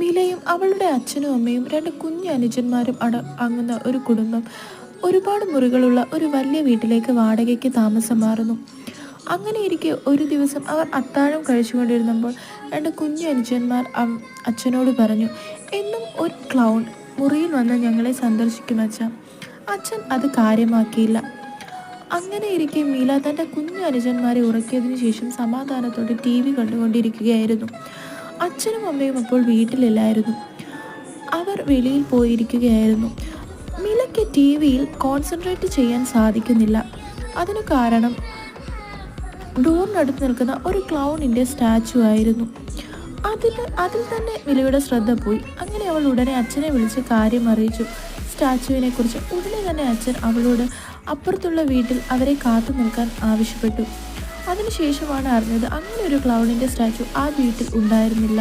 മിലയും അവളുടെ അച്ഛനും അമ്മയും രണ്ട് കുഞ്ഞു അനുജന്മാരും അങ്ങുന്ന ഒരു കുടുംബം ഒരുപാട് മുറികളുള്ള ഒരു വലിയ വീട്ടിലേക്ക് വാടകയ്ക്ക് താമസം മാറുന്നു. അങ്ങനെ ഇരിക്കെ ഒരു ദിവസം അവർ അത്താഴം കഴിച്ചുകൊണ്ടിരുന്നപ്പോൾ രണ്ട് കുഞ്ഞു അനുജന്മാർ അച്ഛനോട് പറഞ്ഞു, എന്നും ഒരു ക്ലൗൺ മുറിയിൽ വന്ന് ഞങ്ങളെ സന്ദർശിക്കും അച്ഛ. അച്ഛൻ അത് കാര്യമാക്കിയില്ല. അങ്ങനെ ഇരിക്കെ മീല തൻ്റെ കുഞ്ഞു അനുജന്മാരെ ഉറക്കിയതിനു ശേഷം സമാധാനത്തോടെ TV കണ്ടുകൊണ്ടിരിക്കുകയായിരുന്നു. അച്ഛനും അമ്മയും അപ്പോൾ വീട്ടിലില്ലായിരുന്നു. അവർ വെളിയിൽ പോയിരിക്കുകയായിരുന്നു. മിലയ്ക്ക് TV-യിൽ കോൺസെൻട്രേറ്റ് ചെയ്യാൻ സാധിക്കുന്നില്ല. അതിനു കാരണം ഡോറിനടുത്ത് നിൽക്കുന്ന ഒരു ക്ലൗണിൻ്റെ സ്റ്റാച്ചു ആയിരുന്നു. അതിൽ തന്നെ മിലയുടെ ശ്രദ്ധ പോയി. അങ്ങനെ അവൾ ഉടനെ അച്ഛനെ വിളിച്ച് കാര്യം അറിയിച്ചു, സ്റ്റാച്ചുവിനെ കുറിച്ച്. ഉടനെ തന്നെ അച്ഛൻ അവളോട് അപ്പുറത്തുള്ള വീട്ടിൽ അവരെ കാത്തു നിൽക്കാൻ ആവശ്യപ്പെട്ടു. അതിനുശേഷമാണ് അറിഞ്ഞത് അങ്ങനെ ഒരു ക്ലൗണിൻ്റെ സ്റ്റാച്ചു ആ വീട്ടിൽ ഉണ്ടായിരുന്നില്ല.